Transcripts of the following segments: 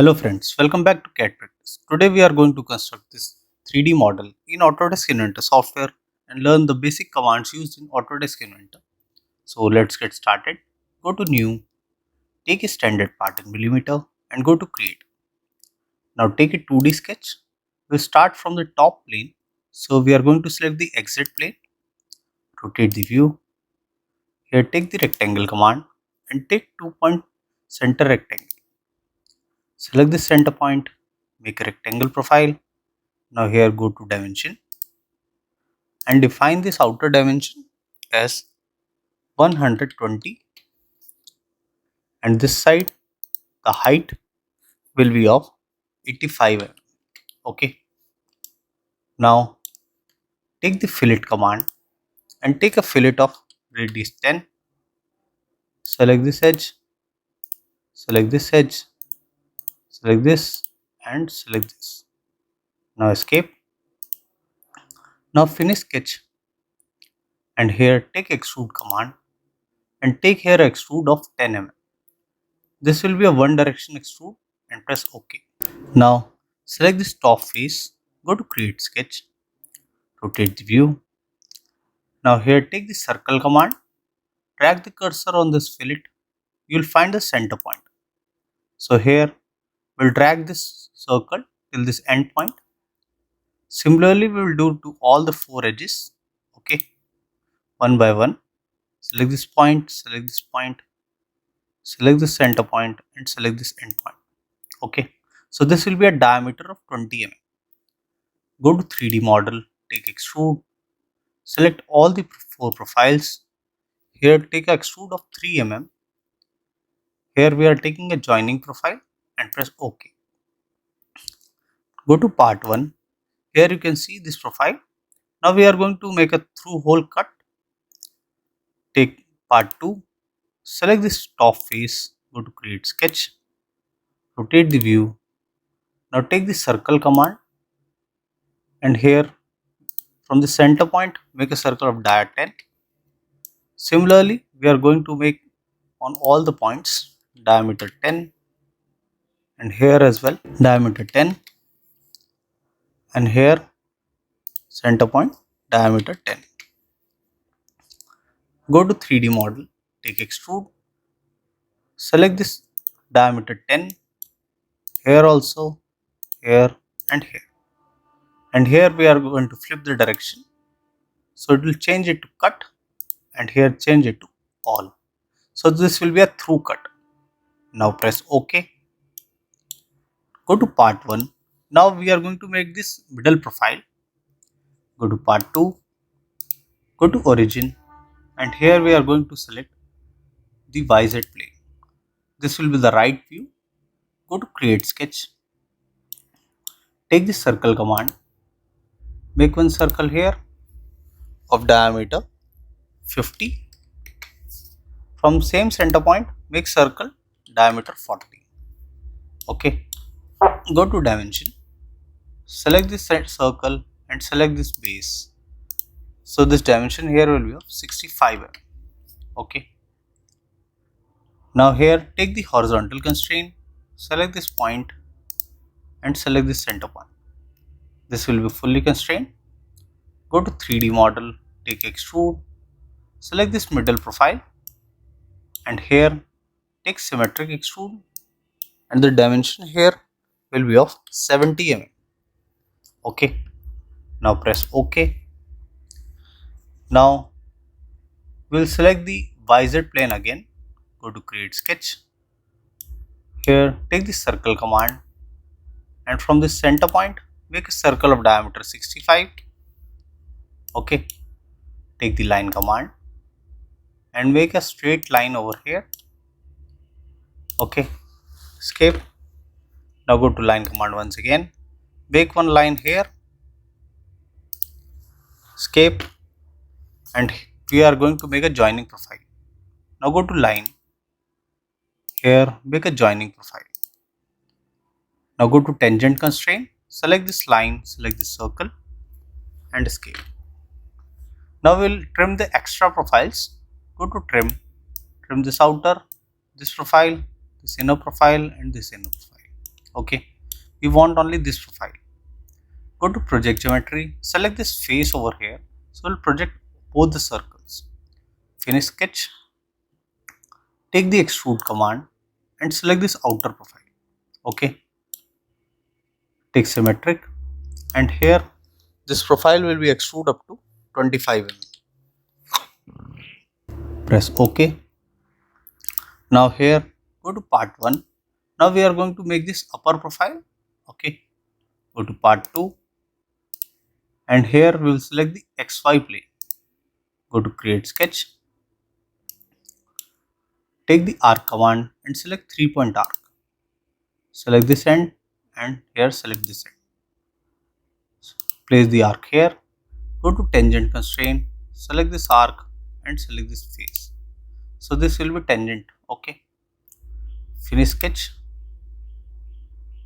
Hello friends, welcome back to CAD Practice. Today we are going to construct this 3D model in Autodesk Inventor software and learn the basic commands used in Autodesk Inventor. So let's get started. Go to New, take a standard part in millimeter and go to Create. Now take a 2D sketch. We'll start from the top plane. So we are going to select the exit plane, rotate the view. Here take the rectangle command and take 2-point center rectangle. Select the center point, make a rectangle profile. Now here go to dimension and define this outer dimension as 120 and this side the height will be of 85 mm. Okay. Now take the fillet command and take a fillet of radius 10. Select this edge, select this edge, select this and select this. Now escape. Now finish sketch and here take extrude command and take here extrude of 10 mm. This will be a one direction extrude and press OK. Now select this top face, go to create sketch, rotate the view. Now here take the circle command, drag the cursor on this fillet, you will find the center point. So here we'll drag this circle till this end point. Similarly we will do to all the 4 edges. Okay, one by one. Select this point, select this point, select the center point and select this end point. Okay, so this will be a diameter of 20 mm. Go to 3D model, take extrude, select all the 4 profiles. Here take a extrude of 3 mm. Here we are taking a joining profile and press OK. Go to part 1. Here you can see this profile. Now we are going to make a through hole cut. Take part 2. Select this top face. Go to create sketch. Rotate the view. Now take the circle command and here from the center point make a circle of dia 10. Similarly we are going to make on all the points diameter 10 and here as well diameter 10 and here center point diameter 10. Go to 3D model, take extrude, select this diameter 10, here also, here and here. And here we are going to flip the direction. So it will change it to cut and here change it to all. So this will be a through cut. Now press OK. Go to part 1. Now we are going to make this middle profile. Go to part 2. Go to origin and here we are going to select the YZ plane. This will be the right view. Go to create sketch. Take the circle command. Make one circle here of diameter 50. From same center point make circle diameter 40. Okay. Go to dimension. Select this circle and select this base. So this dimension here will be of 65 mm. Okay. Now here take the horizontal constraint, select this point and select this center point. This will be fully constrained. Go to 3D model, take extrude, select this middle profile and here take symmetric extrude and the dimension here will be of 70 mm. Okay. Now press OK. Now we'll select the YZ plane again. Go to create sketch. Here take the circle command and from this center point make a circle of diameter 65. Okay. Take the line command and make a straight line over here. Okay. Escape. Now go to line command once again. Make one line here. Escape. And we are going to make a joining profile. Now go to line. Here make a joining profile. Now go to tangent constraint. Select this line, select this circle and escape. Now we'll trim the extra profiles. Go to trim, trim this outer, this profile, this inner profile and this inner profile. Okay, we want only this profile. Go to project geometry, select this face over here. So we'll project both the circles. Finish sketch. Take the extrude command and select this outer profile. Okay, take symmetric, and here this profile will be extrude up to 25 mm. Press OK. Now here go to part 1. Now we are going to make this upper profile. Okay, go to part 2, and here we will select the XY plane. Go to create sketch. Take the arc command and select 3-point arc. Select this end and here select this end. Place the arc here. Go to tangent constraint. Select this arc and select this face. So this will be tangent. Okay. Finish sketch.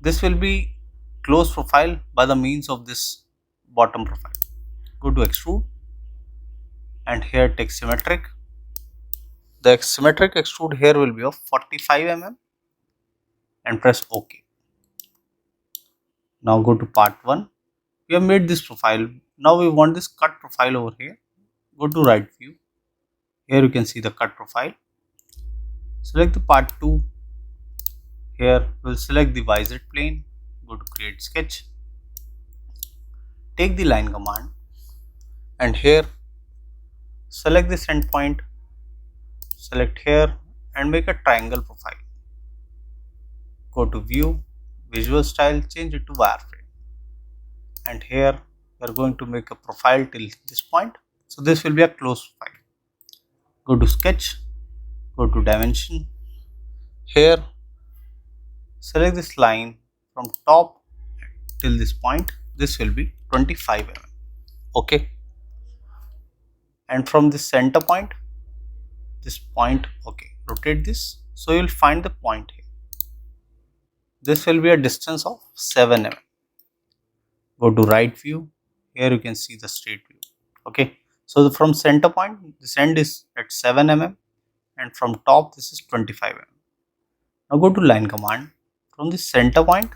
This will be close profile by the means of this bottom profile. Go to extrude and here take symmetric. The symmetric extrude here will be of 45 mm and press OK. Now go to part 1. We have made this profile. Now we want this cut profile over here. Go to right view. Here you can see the cut profile. Select the part 2. Here we'll select the YZ plane. Go to create sketch. Take the line command and here select this endpoint. Select here and make a triangle profile. Go to view, visual style, change it to wireframe. And here we are going to make a profile till this point. So this will be a closed profile. Go to sketch, go to dimension. Here select this line from top till this point. This will be 25 mm. Okay. And from this center point, this point, okay, rotate this. So you will find the point here. This will be a distance of 7 mm. Go to right view. Here you can see the straight view. Okay. So from center point, this end is at 7 mm and from top this is 25 mm. Now go to line command. From the center point,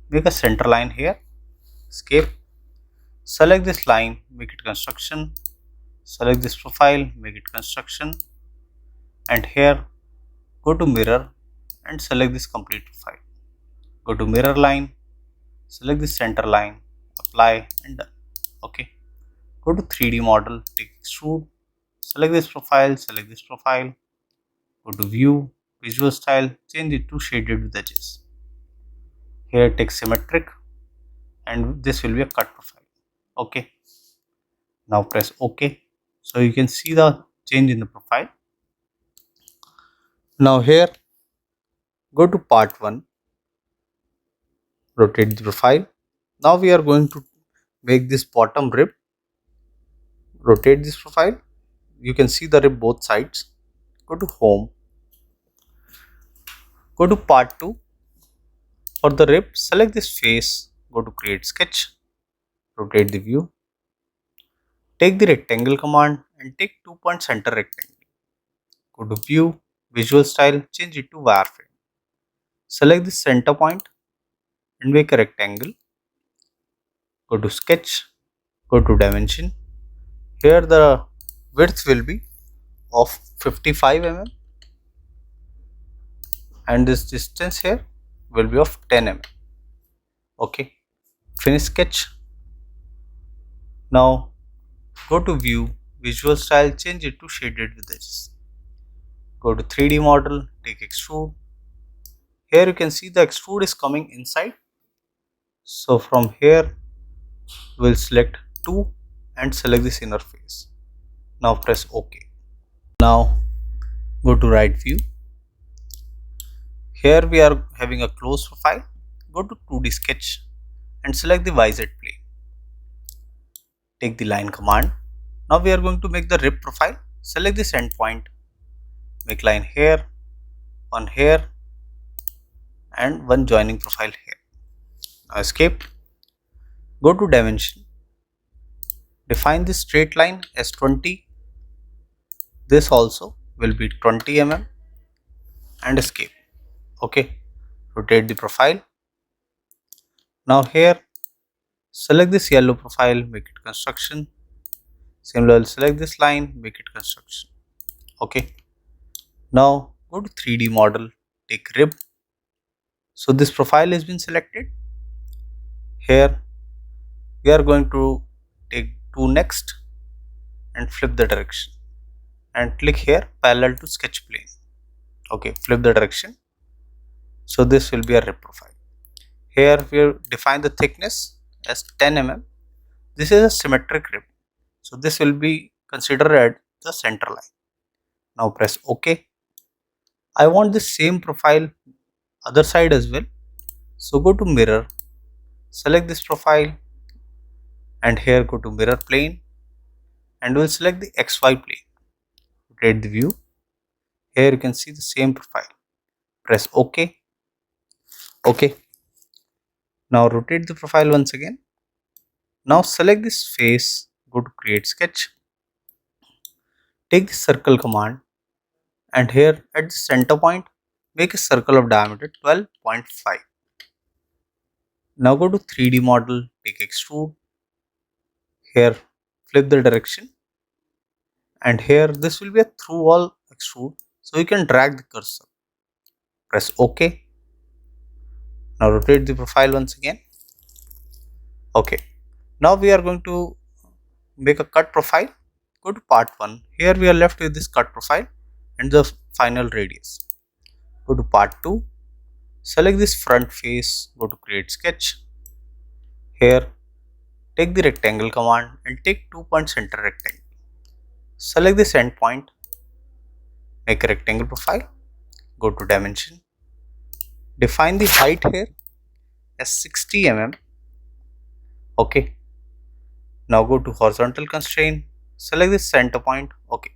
make a center line here. Escape. Select this line, make it construction. Select this profile, make it construction. And here go to mirror and select this complete profile. Go to mirror line, select the center line, apply and done. Okay. Go to 3D model, take extrude, select this profile, go to view, visual style, change it to shaded with edges. Here take symmetric and this will be a cut profile. Okay. Now press OK. So you can see the change in the profile. Now here go to part 1, rotate the profile. Now we are going to make this bottom rib. Rotate this profile. You can see the rib both sides. Go to home. Go to part 2. For the rib, select this face. Go to create sketch. Rotate the view. Take the rectangle command and take 2-point center rectangle. Go to view, visual style, change it to wireframe. Select the center point and make a rectangle. Go to sketch. Go to dimension. Here the width will be of 55 mm and this distance here will be of 10 mm. Okay. Finish sketch. Now go to view, visual style, change it to shaded with edges. Go to 3D model, take extrude. Here you can see the extrude is coming inside. So from here we'll select 2 and select this inner face. Now press OK. Now go to right view. Here we are having a closed profile. Go to 2D sketch and select the YZ plane. Take the line command. Now we are going to make the rib profile. Select this endpoint. Make line here, one here and one joining profile here. Now escape. Go to dimension. Define this straight line as 20. This also will be 20 mm and escape. Okay. rotate the profile. Now here, select this yellow profile, make it construction. Similarly, select this line, make it construction. Okay. Now go to 3D model, take rib. So this profile has been selected. Here we are going to take 2 next and flip the direction and click here parallel to sketch plane. Okay, flip the direction. So this will be a rib profile. Here we define the thickness as 10 mm. This is a symmetric rib. So this will be considered at the center line. Now press OK. I want the same profile other side as well. So go to mirror, select this profile and here go to mirror plane and we'll select the XY plane. Rotate the view. Here you can see the same profile. Press OK. OK. Now rotate the profile once again. Now select this face, go to create sketch. Take the circle command and here at the center point, make a circle of diameter 12.5. Now go to 3D model, take extrude. Here flip the direction and here this will be a through wall extrude. So you can drag the cursor. Press OK. Now rotate the profile once again. Okay. Now we are going to make a cut profile. Go to part 1. Here we are left with this cut profile and the final radius. Go to part 2. Select this front face. Go to create sketch. Here take the rectangle command and take 2-point center rectangle. Select this end point. Make a rectangle profile. Go to dimension. Define the height here as 60 mm. Okay. Now go to horizontal constraint. Select this center point. Okay.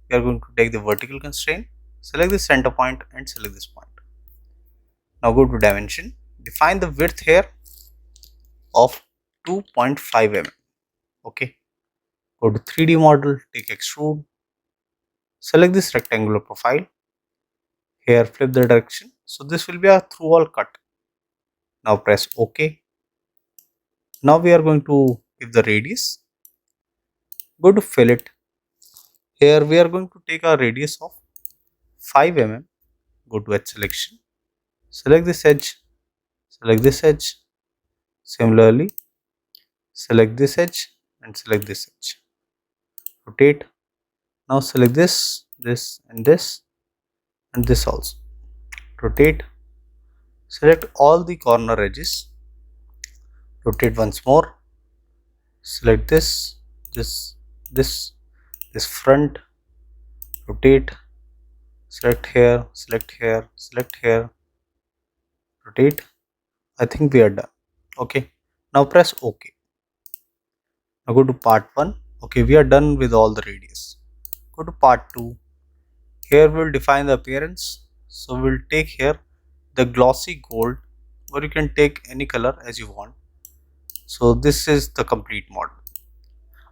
We are going to take the vertical constraint. Select the center point and select this point. Now go to dimension. Define the width here of 2.5 mm. Okay. Go to 3D model. Take extrude. Select this rectangular profile. Here flip the direction. So this will be a through wall cut. Now press OK. Now we are going to give the radius. Go to fillet. Here we are going to take a radius of 5 mm. Go to edge selection. Select this edge. Select this edge. Similarly, select this edge and select this edge. Rotate. Now select this, this and this and this also. Rotate. Select all the corner edges. Rotate once more. Select this, this front. Rotate. Select here, select here, select here. Rotate. I think we are done. Okay. Now press OK. Now go to part 1. Okay, we are done with all the radius. Go to part 2. Here we'll define the appearance. So we'll take here the glossy gold, or you can take any color as you want. So this is the complete model.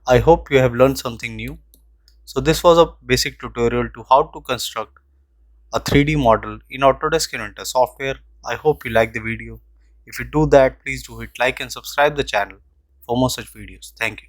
I hope you have learned something new. So this was a basic tutorial to how to construct a 3D model in Autodesk Inventor software. I hope you like the video. If you do that, please do hit like and subscribe the channel for more such videos. Thank you.